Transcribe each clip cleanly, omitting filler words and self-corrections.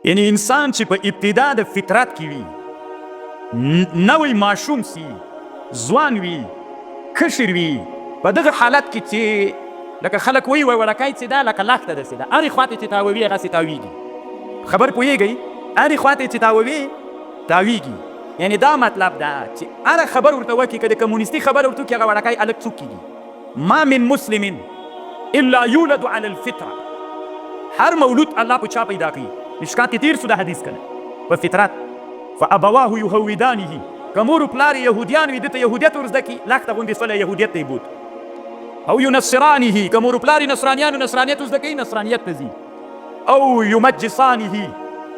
یعنی انسان چې په ابتدا د فطرت کې وي، نوی ماشوم سي، ځوان وي، کشر وي، په دغه حالت کې چې لکه خلک وایي وړکی چې ده لکه لښته داسې ده، هرې خوا ته چې تاووي هغسې تاویږي. خبر پوهېږئ؟ هرې خوا ته چې تاووي تاویږي. یعنی دا مطلب ده چې هره خبر ورته وکړي، که د کمونیستي خبر ورته وکړي هغه وړکی هلک څوک کېږي. ما من مسلم الا یولد علی الفطره. هر مولود الله په چا پیدا کوي؟ مشکات کې تیر شو د حدیث کنه په فطرت. فابواه یهودانه، که مور و پلار یې یهودیان وي ده ته یهودیت ور زده کړي، لښته غوندې سولی یهودیت ته یې بوت. او ینصرانه، که مور و پلار یې نصرانیان و نصرانیت ور زده کوي، نصرانیت ته ځي. او یمجسانه،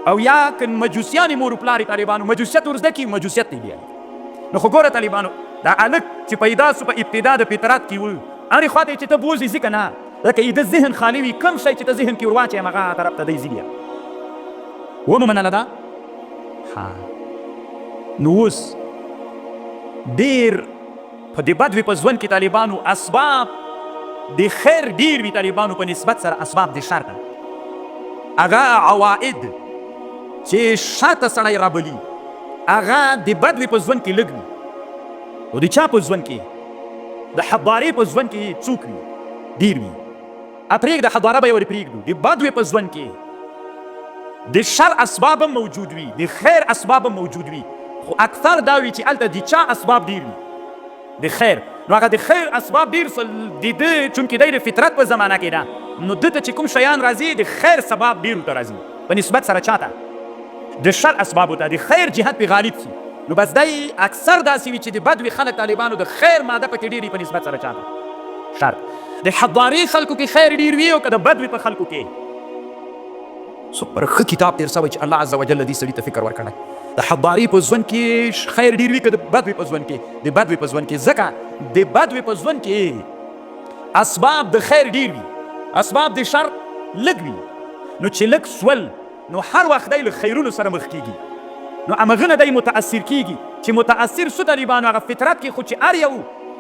او یا که مجوسیان مور و پلار یې طالبانو مجوسیت ور زده کړي، مجوسیت ته یې بیایي. نو خو ګوره طالبانو، دا هلک چې پیدا سو په ابتدا د فطرت کې و، هرې خوا ته چې ته بوځې ځي که نه، لکه د ذهن خالي وي، کوم شی چې ته ذهن کې ور واچوې همغه طرف ته دی ځي بیا. ومو منله ده؟ نو اوس ډېر په دې بد وي په ژوند کې طالبانو اسباب د خیر ډېر وي طالبانو په نسبت سره اسباب د شر ته. هغه عواید چې شر ته سړی رابلي هغه د بد وي په ژوند کې لږ وي. او د چا په ژوند کې؟ د حضارې په ژوند کې څوک وي؟ ډېر وي. پرېږده حضاره به یې ورې پرېږدو. د بد وي په ژوند کې د شر اسباب هم موجود وي، د خیر اسباب هم موجود وي، خو اکثر دا وي چې هلته د چا اسباب ډېر وي؟ د خیر. نو هغه د خیر اسباب ډېر سول د ده، چونکې دی د فطرت په زمانه کې ده، نو ده ته چې کوم شیان راځي د خیر سبب ډېر ورته راځي په نسبت سره چاته؟ د شر اسبابو ته. د خیر جهت پې غالب شي. نو بس دی اکثر داسې وي چې د بد وي خلک طالبانو د خیر ماده پکې ډېر وي په نسبت سره چاته؟ شر. د حضارې خلکو کې خیر ډېر وي، او که د بد وي په خلکو کې سپر ښه کتاب تېر سوی چې الله عز وجل دې سړي ته فکر ورکړی. د حضارې په ژوند کې خیر ډېر وي، که د بد وي په ژوند کې؟ د بد وي په ژوند کې. ځکه د بد وي په ژوند کې اسباب د خیر ډېر وي، اسباب د شر لږ وي. نو چې لږ سول نو هر وخت دی له خیرونو سره مخ کېږي. نو همغه نه دی متاثر کېږي چې متاثر شو طالبانو هغه فطرت کې. خو چې هر یو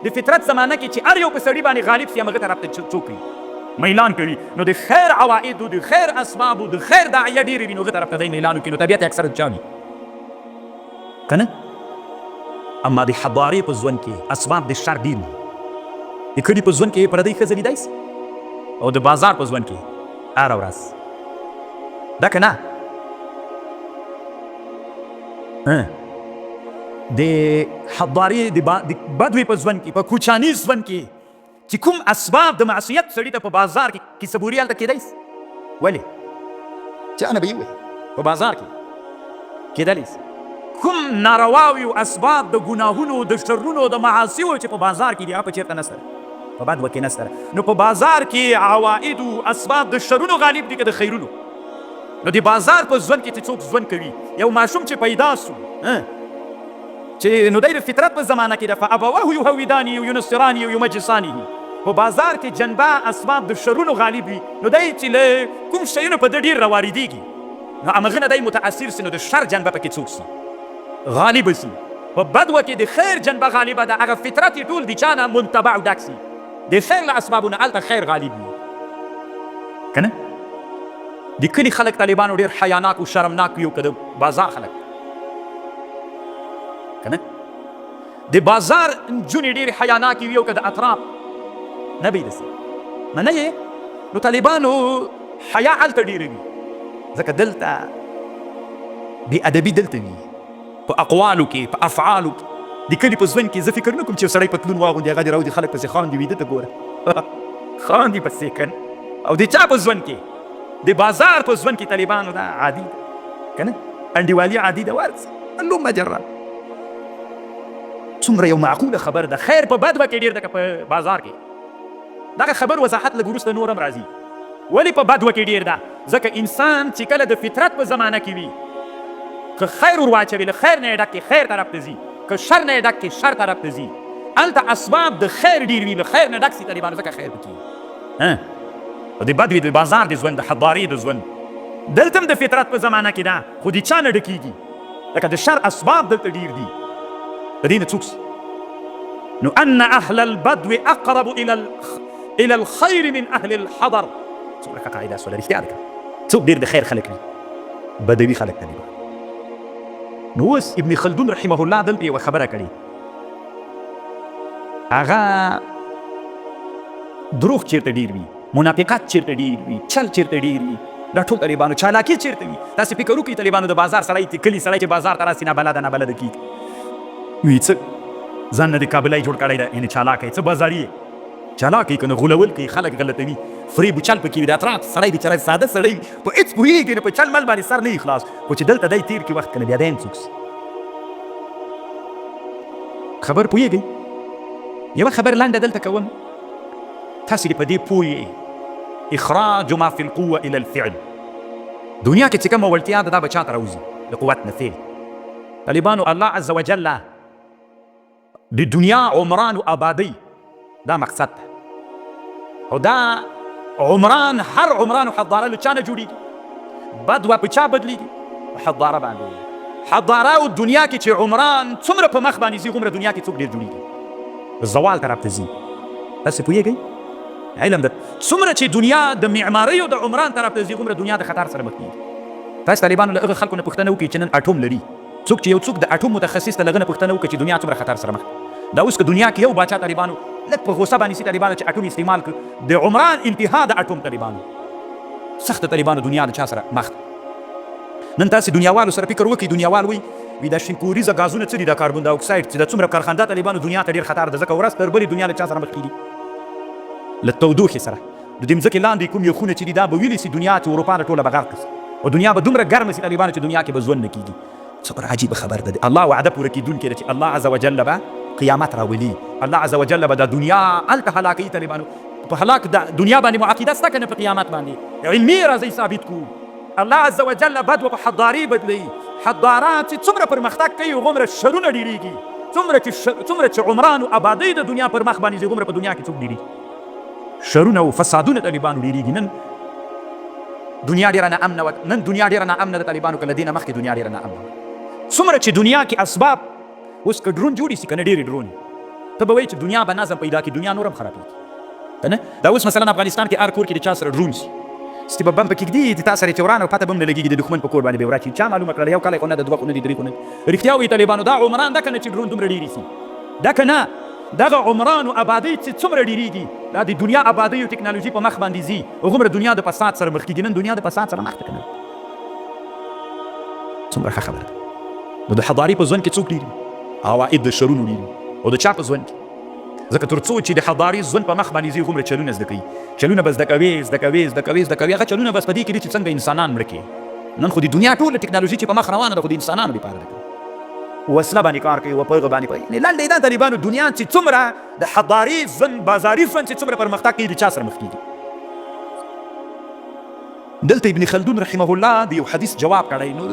د فطرت زمانه کې چې هر یو په سړي باندې غالب سي همغه طرف ته څوک وي؟ میلان کوي. نو د خیر عوایدو، د خیر اسبابو، د خیر داعیه ډېرې وي، نو هغه طرف ته دی میلان وکړي. نو طبیعت یې اکثر چا وي که نه؟ اما د حضارې په ژوند کې اسباب د شر ډېر وي. د کلي په ژوند کې پردۍ ښځه لیدی سي، او د بازار په ژوند کې هره ورځ ده که نه؟ د حضارې د بدوي په ژوند کې، په کوچاني ژوند کې چې کوم اسباب د معصیت سړي ته په بازار کې صبوري هلته کېدی سي. ولې؟ چا نه به یې ووایي په بازار کې کېدلی سي. کوم نارواوي اسباب د ګناهونو، د شرونو، د معاصیو چې په بازار کې دي هغه په چېرته نسته، په بدوه کې نسته. نو په بازار کې عوایدو اسباب د شرونو غالب دي که د خیرونو؟ نو د بازار په ژوند کې چې څوک ژوند کوي، یو ماشوم چې پیدا سو چې نو دی د فطرت په زمانه کې ده، فابواه یهودانه او ینصرانه او یمجسانه. په بازار کې جنبه اسباب د شرونو غالب وي، نو دی چې له کوم شیونو په ده ډېر راواردېږي، نو همغه نه دی متاثر سي، نو د شر جنبه پکې څوک سي؟ غالبه سي. په بدوه کې د خیر جنبه غالبه ده، هغه فطرت یې ټول د چا نه منتبع ډک سي، د خیر له اسبابو نه هلته خیر غالب وي که نه؟ د کلي خلک طالبانو ډېر حیاناک او شرمناک وي، او که د بازار خلک که نه؟ د بازار نجونې ډېرې حیاناکې وي، او که د اطراف نه به یې داسې منه یې. نو طالبانو حیا هلته ډېره وي، ځکه دلته بې ادبي دلته وي په اقوالو کې، په افعالو کې. د کلي په ژوند کې زه فکر نه کوم چې یو سړی پتلون واغوندي هغه دې راوځي خلک پسې خاندي وي، ده ته ګوره خاندي پسې که نه. او د چا په ژوند کې؟ د بازار په ژوند کې طالبانو دا عادي ده که نه؟ انډیوالي عادي ده، ورځ اللهم جره. څومره یو معقوله خبر ده. خیر په بدوه کې ډېر ده که په بازار کې؟ دغه خبر وضاحت لږ وروسته نور هم راځي. ولې په بدوه کې ډېر ده؟ ځکه انسان چې کله د فطرت په زمانه کې وي، که خیر ور واچوي له خیر نه یې ډک کې خیر طرف ته ځي، که شر نه یې ډک کې شر طرف ته ځي. هلته اسباب د خیر ډېر وي، له خیر نه ډک سي طالبانو، ځکه خیر پکې او د بد وي د بازار د ژوند، د حضارې د ژوند. دلته هم د فطرت په زمانه کې ده، خو د چا نه ډکېږي؟ لکه د شر اسباب دلته ډېر دي، د دې نه څوک سي. نو ان اهل البدو اقرب الى الخير من اهل الحضر. څومره ښه قاعده سوله، رښتیا ده که څوک ډېر د خیر خلک وي بدوي خلک طالبان. نو اوس ابن خلدون رحمه الله دلته یوه خبره کړې، هغه دروغ چیرته ډېر وي، منافقت چیرته ډېر وي، چل چیرته ډېر وي، دا ټول طالبانو چالاکي چیرته وي. تاسې فکر وکړئ طالبانو د بازار سړی کلي سړی چې بازار ته راسي نابلده نابلده کېږي، وي څه ځان نه د کابلۍ جوړ کړی ده، یعنې چالاکی څه بازاري یې چالاکی که نه غولول کوي، خلک غلطوي، فریب چل پکې وي، د اطراف سړی بیچاره ساده سړی په هېڅ پوهېږي نه، په چل مل باندې سر نه وي خلاص، خو چې دلته دی تېر کړي وخت که نه بیا دی هم څوک سي. خبر پوهېږئ؟ یوه خبر لنډه دلته کوم، تاسې دې په دې پوه یې اخراج ما فی القوه الى الفعل. دنیا کې چې کومه وړتیا ده دا به چا ته راوځي د قوت نه فعل. طالبانو الله عز وجل د دنیا عمران و آبادی دا مقصد ده، او دا عمران هر عمران و حضاره له چا نه جوړېږي؟ بدوه په چا بدلېږي؟ په حضاره باندې. حضاره او دنیا کې چې عمران څومره په مخ باندې ځي هومره دنیا کې څوک ډېر جوړېږي، زوال طرف ته ځي. تاسې پوهېږئ؟ علم ده څومره چې دنیا د معمارۍ او د عمران طرف ته ځي هومره دنیا د خطر سره مخ کېږي. تاسې طالبانو له هغه خلکو نه پوښتنه وکړئ چې نن اټوم لري، څوک چې یو څوک د اټوم متخصص ته له هغه نه پوښتنه وکړي چې دنیا څومره خطر سره مخ. دا اوس که دنیا کې یو باچا طالبانو لږ په غوسه باندې سي طالبانو چې اټوم استعمال کړ، د عمران انتها د اټوم طالبانو سخته طالبانو دنیا د چا سره مخ. نن تاسې دنیاوالو سره فکر وکړئ، دنیاوال وایي دا شینکوریزه ګازونه څه دي، دا کاربن ډای اکساید چې دا څومره کارخانده طالبانو دنیا ته ډېر خطر ده، ځکه ورځ تر بلې دنیا له چا سره مخ کېږي؟ له تودوخې سره. د دې مځکې لاندې کوم یخونه چې دي دا به ویلې سي دنیا چې اروپا نه ټوله به غرق سي، او دنیا به دومره ګرمه سي طالبانو چې دنیا کې به ژوند نه کېږي. څومره عجیبه خبر ده. الله وعده پوره کېدونکی ده چې الله عز وجل به قیامت راولي، الله عز وجل به دا دنیا هلته هلاکوي. طالبانو په هلاک د دنیا باندې مو عقیده شته که نه؟ په قیامت باندې علمي راځئ ثابت کړو. الله عز وجل بدوه په حضاري بدلوي. حضارات چې څومره پرمختګ کوي هغومره شرونه ډېرېږي، څومره چې عمران و آبادۍ د دنیا پر مخ باندې ځي هغومره په دنیا کې څوک ډېرېږي، شرونه او فسادونه طالبانو ډېرېږي. نن دنیا ډېره ناامنه وه، نن دنیا ډېره ناامنه ده طالبانو، که له دې نه مخکې دنیا ډېره ناامنه وه. څومره چې دنیا کې اسباب اوس که ډرون جوړې سي که نه ډېرې ډرون، ته به وایې چې دنیا به نظم پیدا کړي، دنیا نور هم خرابېږي که نه؟ دا اوس مثلا افغانستان کې هر کور کې د چا سره ډرون سي، ستې به بم پکې ږدي، د تا سره یې چوران او پته به هم نه لګېږي، د دښمن په کور باندې به یې وراچي. چا معلومه کړله؟ یو کلی خو نه ده، دوه خو نه دي، درې خو نه دي. رښتیا وایي طالبانو دا عمران ده که نه چې ډرون دومره ډېرې سي؟ ده که نه؟ دغه عمران و آبادۍ چې څومره ډېرېږي دا د دنیا آبادۍ او ټکنالوژي په مخ باندې ځي، هغومره دنیا د فساد سره مخ کېږي. نن دنیا د فساد سره مخ ده که نه؟ څومره ښه خبره ده. نو د حضاري په ژوند کې څوک ډېر وي؟ عواید د شرونو ډېر وي، او د چا په ژوند کې؟ ځکه تر څو چې د حضاري ژوند په مخ باندې ځي هغومره چلونه زده کوي، چلونه به زده کوي زده کوي زده کوي زده کوي، هغه چلونه بس په دې کې دي چې څنګه انسانان مړه کړي. نن خو د دنیا ټوله ټکنالوژي چې په مخ روانه ده خو د انسانانو لپاره ده، وسله باندې کار کوي، و پیغه باندې کوي. لنډه دا طالبانو دنیا چې څومره د حضاري ژوند بازاري ژوند چې څومره پرمختګ کوي د چا سره مخ کېږي؟ دلته ابن خلدون رحمه الله د یو حدیث جواب کړی. نو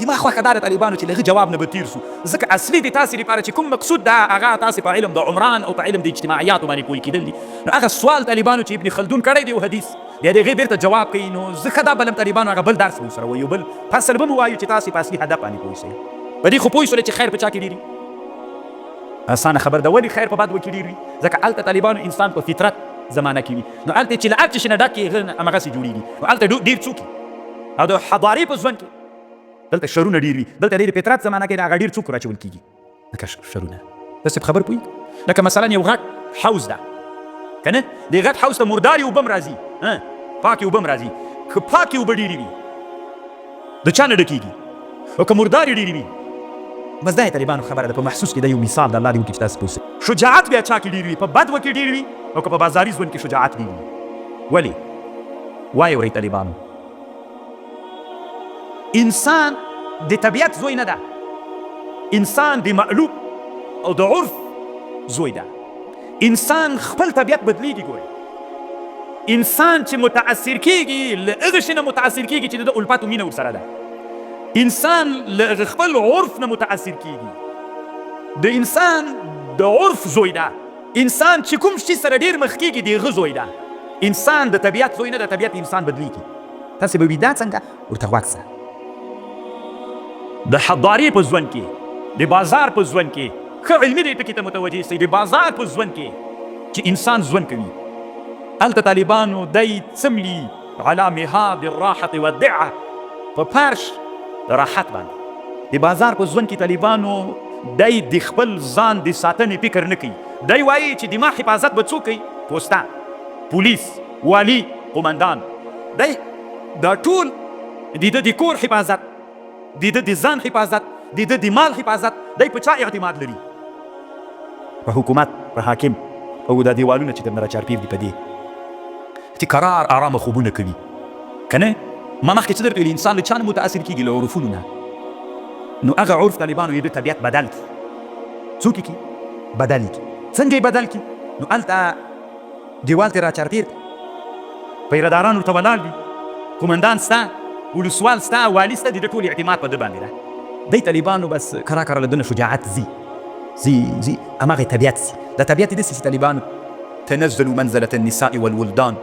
دماغ خوښه دا ده طالبانو چې له هغه جواب نه به تېر سو، ځکه اصلي د تاسې لپاره چې کوم مقصود ده هغه تاسې په علم د عمران او په علم د اجتماعیاتو باندې پوه کېدل دي. نو هغه سوال طالبانو چې ابن خلدون کړی دی یو حدیث بیا د هغې بېرته جواب کوي. نو زه ښه دا بلم طالبانو هغه بل درس به ورسره وایو، بل فصل به مو وایو چې تاسې په اصلي هدف باندې پوه شئ. په دې خو پوه شولې چې خیر په چا کې ډېر وي؟ اسانه خبر ده. ولې خیر په بد کې ډېر وي؟ ځکه هلته طالبانو انسان په فطرت زمانه کې وي. نو هلته چې له هر څه شي نه ډک یې همغسې جوړېږي. نو هلته ډېر څوک او د حضاري په ژوند کې دلته شرونه ډېر وي. دلته ډېر فطرت زمانه کې د هغه ډېر څوک راچول کېږي لکه شرونه. داسې په خبر پوهېږي؟ لکه مثلا یو غټ حوض ده که نه؟ دې غټ حوض ته مردارې اوبه هم راځي، پاکې اوبه هم راځي. که پاکې اوبه ډېرې وي د چا نه ډکېږي، او که مردارې ډېرې وي بس دا یې طالبانو خبره ده. په محسوس کې دا یو مثال د الله دې وکړي چې تاسې پوه شئ. شجاعت بیا چا کې ډېر وي؟ په بدوه کې ډېر وي، او که په بازاري ژوند کې شجاعت ډېر وي. ولې؟ وایې اورئ طالبانو، انسان د طبیعت زوی نه ده، انسان د معلوم او د عرف زوی ده. انسان خپل طبیعت بدلیږي. ګورئ انسان چې متاثر کېږي له هغه شي نه متاثر کېږي چې د الفت و مینه ورسره ده. انسان له خپل عرف نه متاثر کېږي. د انسان د عرف زوی ده. انسان چې کوم شي سره ډېر مخ کېږي د هغه زوی ده. انسان د طبیعت زوی نه ده، طبیعت انسان بدلیږي. تاسې به وي دا څنګه؟ ورته غوږ شه. د حضاري په ژوند کې، د بازار په ژوند کې، ښه علمي دې ټکي ته متوجه شئ. د بازار په ژوند کې چې انسان ژوند کوي هلته طالبانو دی څملي علی مهاد الراحة والدعة، په فرش د راحت باندې. د بازار په ژوند کې طالبانو دی د خپل ځان د ساتنې فکر نه کوي. دی وایي چې د ما حفاظت به څوک کوي؟ پوسته، پولیس، والي، قمندان. دی دا ټول د ده د کور حفاظت، د ده د ځان حفاظت، د ده د مال حفاظت، دی په چا اعتماد لري؟ په حکومت، په حاکم. او دا دیوالونه چې درنه راچارپیر دي په دې چې قرار آرامه خوبونه کوي که نه؟ ما مخکې څه درته ویلي انسان له چا نه متاثر کېږي؟ له عرفونو نه. نو هغه عرف طالبانو یې د طبیعت بدل کړي. څوک یې کړي؟ بدل یې کړي. څنګه یې بدل کړي؟ نو هلته دیوال ته راچارپیر دی، پیرداران ورته ولاړ دي، قمندان سته، ولسوال سته، والي سته، د ده ټول اعتماد په ده باندې ده. دی طالبانو بس کرا کرا له ده نه شجاعت زي هماغې طبیعت سي. دا طبیعت یې داسې چې طالبانو تنزل منزلة النساء والولدان،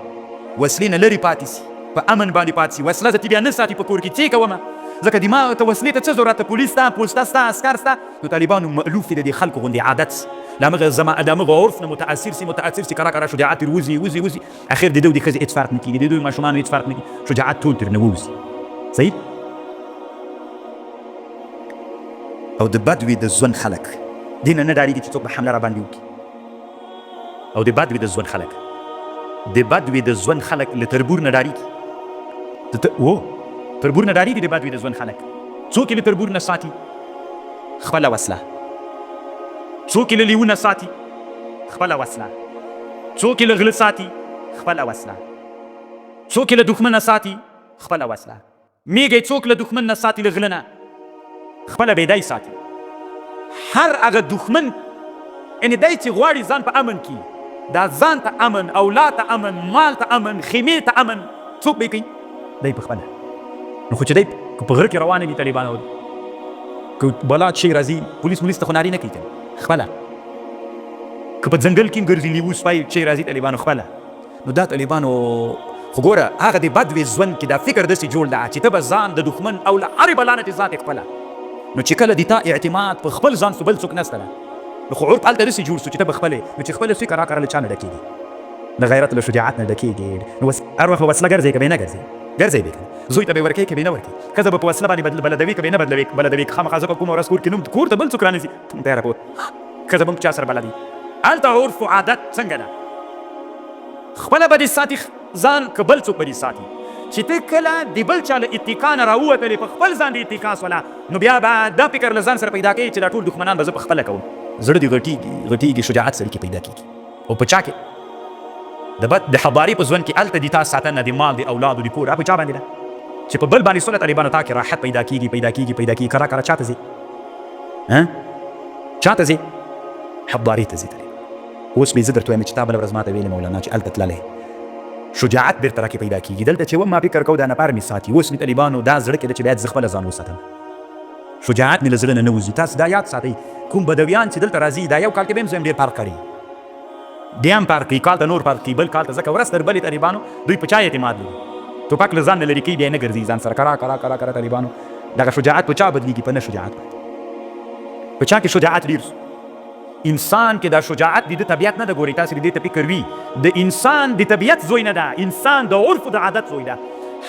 وسلې نه لرې پاتې سي، په امن باندې پاتې سي. وسله زه بیا نه ساتي په کور کې څه کومه، ځکه د ما ته وسلې ته څه ضرورت ته؟ پولیس ته، پوسته سته، عسکر سته. نو طالبانو مألوف دي د دې خلکو غوندې عادت سي، له همغه عرف نه متاثر سي کرا کرا شجاعت وزي اخر د ده او د ښځې هېڅ فرق نه کېږي، د دوی ماشومانو هېڅ فرق نه کېږي، شجاعت ټول ترې نه ووځي. صحیح؟ او د بدوي د ژوند خلک دې نه ډارېږي چې څوک به حمله راباندې وکړي. او د بدوي د ژوند خلک، د بدوي د ژوند خلک له تربور نه ډارېږي. تربور نه ډارېږي د بدوي د ژوند خلک. څوک یې له تربور نه ساتي؟ خپله وسله. څوک یې له لیونه ساتي؟ خپله وسله. څوک یې له غله ساتي؟ خپله وسله. څوک یې له دښمنه ساتي؟ خپله وسله. میږی څوک له دښمن نه ساتي؟ له غله نه خپله بیدی ساتي. هر هغه دښمن یعنې دی چې غواړي ځان په امن کړي، دا ځان ته امن، اولاد ته امن، مال ته امن، خیمې ته امن، څوک به یې کوي؟ دی په خپله. نو خو چې دی په غره کې روانه وي طالبانو، که بلا شی راځي، پولیس ملیس ته خو نارې نه کوي خپله. که په ځنګل کې ګرځي لیوه سپی شی راځي طالبانو خپله. نو دا طالبانو خو ګوره هغه د بدوي ژوند کې دا فکر داسې جوړ ده چې ته به ځان د دښمن او له هرې بلا نه دې ذات خپله. نو چې کله د تا اعتماد په خپل ځان سو بل څوک نسته ده، نو خو عرف هلته داسې جوړ سو چې ته به خپلې، نو چې خپله سوی کرا کرا له چا نه ډکېږي؟ له غیرت له شجاعت نه ډکېږي. نو هر وخت به وسله ګرځوي که به یې نه ګرځوي به زوی ته به یې ورکوي که به یې نه ورکوي، ښځه به په وسله باندې بلدوي که به یې نه بلدوي. خامخا ځکه کومه ورځ کور کې نوم کور ته بل څوک رانیسي تیاره په ښځه به هم چا سره بلدي. هلته عرف و عادت څنګه ده؟ خپله به دې ساتي ځان که بل څوک به دې ساتي. چې ته کله د بل چا له اتقا نه راووتلې، په خپل ځان د اتقا سوله، نو بیا به دا فکر له ځان سره پیدا کوي چې دا ټول دښمنان به زه په خپله کوم. زړه دې غټېږي، شجاعت سړي کې پیدا کېږي. او په چا کې؟ د حضاري په ژوند کې هلته د تا ساتنه د مال، د اولادو، د کور، په چا باندې ده؟ چې په بل باندې سوله طالبانو تا کې راحت پیدا کېږي. کرا کرا چا ته ځي؟ چا ته ځي؟ حضاري ته ځي. اوس مې زه درته وایم چې تا بله ورځ ما ته ویلې مولانا چې هلته تللی شجاعت بیرته راکې پیدا کېږي. دلته چې ما فکر کوو دا نفر مې ساتي، اوس مې طالبانو دا زړه کې ده چې باید زه خپله ځان وساتم. شجاعت مې له زړه نه وځي. تاسو دا یاد ساتئ، کوم بدویان چې دلته راځي دا یو کال کې به هم زه هم ډېر فرق کړی، بیا هم فرق کوي، کال ته نور فرق کوي، بل کال ته ځکه ورځ تر بلې طالبانو دوی په چا اعتماد لري؟ ټوپک له ځان نه لرې کوي، بیا یې نه ګرځي ځان سره کرا کرا کرا کرا. طالبانو دغه شجاعت په چا بدلېږي؟ په نه شجاعت باندې. په چا کې شجاعت ډېر سو؟ انسان کې دا شجاعت د طبیعت نه ده. ګورئ تاسې د دې ته فکر وي، د انسان د طبیعت زوی نه ده، انسان د عرف د عادت زوی ده.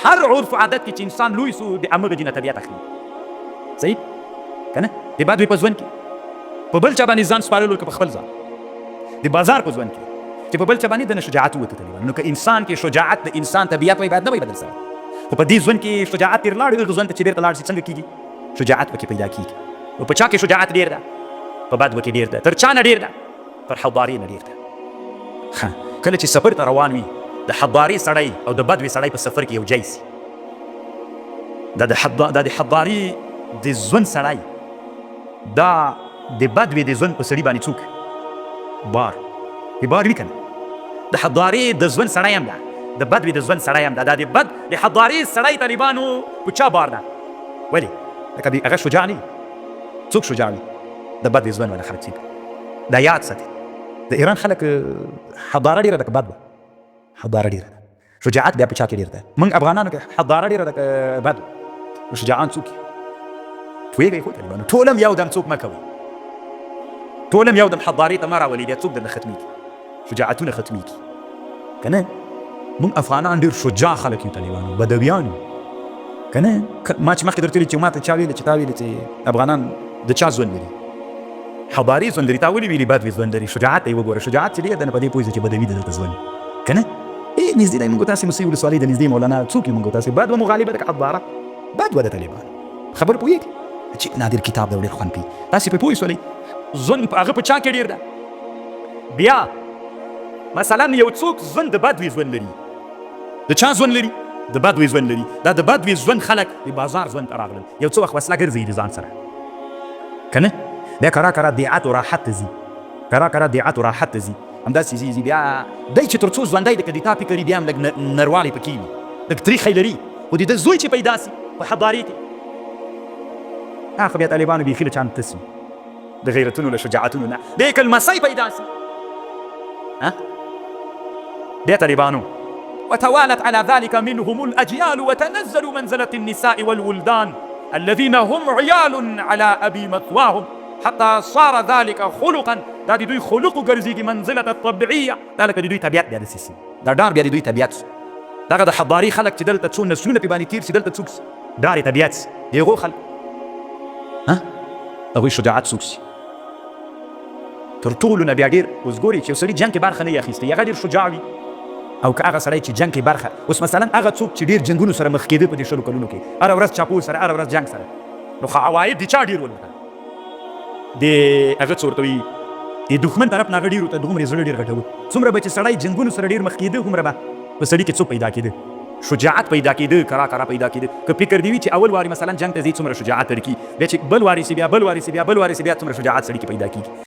هر عرف عادت کې چې انسان لوی سو د همغه دي نه طبیعت اخلي. صحیح که نه؟ د بدوي په ژوند کې په بل چا باندې ځان سپارلو که په خپل ځان، د بازار په ژوند کې چې په بل چا باندې د نه شجاعت ووته طالبانو. نو که انسان کې شجاعت د انسان طبیعت وای باید نه وای بدل سوی، خو په دې ژوند کې شجاعت تېر لاړ، هغه ژوند ته چې بېرته لاړ شي څنګه کېږي؟ شجاعت پکې پیدا کېږي. نو په چا کې شجاعت ډېر ده؟ په بدو کې ډېر ده. تر چا نه ډېر ده؟ تر حضاري نه ډېر ده. کله چې سفر ته روان وي د حضاري سړی او د بدوي سړی په سفر کې یو ځای سي، دا د حضاري د ژوند سړی دا د بدوي د ژوند په سړي باندې څوک بار وي که نه؟ د حضاري د ژوند سړی هم ده، د بدوي د ژوند سړی هم ده. دا د حضاري سړی طالبانو په چا بار ده؟ ولې؟ لکه هغه شجاع نه وي. څوک شجاع وي؟ د بدوي ژوند والا خلک. دا یاد ساتئ، د ایران خلک حضاره ډېره ده که بد ده؟ حضاره ډېره ده. شجاعت بیا په چا کې ډېر ده؟ موږ افغانانو کې حضاره ډېره ده که بد؟ نو شجاعان څوک دي؟ پوهېږئ خو طالبانو ټول هم یو دم څوک مه کوئ، ټول هم یو دم حضارې ته مه راولئ، بیا څوک درنه ختمېږي، شجاعتونه ختمېږي که نه؟ موږ افغانان ډېر شجاع خلک یو طالبانو، بدویان یو. که نه ما چې مخکې درته ویلي چې ما ته چا ویلي چې تا ویلي چې افغانان د چا ژوند لري حضاري ژوند لري تا ولې ویلي بد ژوند لري شجاعت ته یې وګوره شجاعت چې دی د نه په دې پوهېږي چې بدوي د دلته ژوند که نه نږدې دی موږ تاسې موسیې ولسوالۍ د نږدې مولانا څوک یو موږ تاسې بد و مغالبه د حضاره بد و د طالبان خبر پوهېږي چې نادر کتاب دی ډېر خوند کوي تاسې پرې پوه شولئ ژوند په هغه په چا کې ډېر ده بیا مثلا یو څوک ژوند د بد ژوند لري د چا ژوند لري د بد ژوند لري دا د بد ژوند خلک د بازار ژوند ته راغلل یو څه وخت وسله ګرځوي د ځان سره که نه بیا کرا دیعت و راحت ته ځي کرا دیعت و راحت ته ځي همداسې ځي بیا دی چې تر څو ژوندی دی که د تا فکر وي بیا هم لږ نروالی پکې وي لږ تریخی لري خو د ده زوی چې پیدا سي په حضارې کې خو بیا طالبانو بیخي له چا نه تس وي د غیرتونو له شجاعتونو نه بیا یې که لمسی پیدا سي بیا طالبانو وتوالت على ذلك منهم الأجيال وتنزلوا منزلة النساء والولدان الذين هم عيال على أبي مثواهم حتى صار ذلك خلقا دا د دوی خلق وګرځېږي منزلة الطبيعية دا لکه د دوی طبیعت بیا داسې سي دا ډار بیا د دوی طبیعت سو دغه د حضاري خلک چې دلته څو نسلونه پې باندې تېر سي دلته څوک سي ډار یې طبیعت سي د هغو خلک هغوی شجاعت څوک سي تر ټولو نه بیا ډېر اوس ګورئ چې یو سړي جنګ کې برخه نه وي اخیستې هغه ډېر شجاع وي او که هغه سړی چې جنګ کې برخه اوس مثلا هغه څوک چې ډېر جنګونو سره مخ کېده په دې 100 کلونو کې هره ورځ چاپول سره هره ورځ جنګ سره نو خو عواید د چا ډېر ولکه د هغه څه ورته وایي د دښمن طرف نه هغه ډېر ورته دومره یې زړه ډېر غټوه څومره به چې سړی جنګونو سره ډېر مخ کېده هومره به په سړي کې څوک پیدا کېده شجاعت پیدا کېده کرا پیدا کېده که فکر دې وي چې اول واري مثلا جنګ ته ځي څومره شجاعت ورکړي بیا چې بل واري سي بیا څومره شجاعت سړي کې پیدا کېږي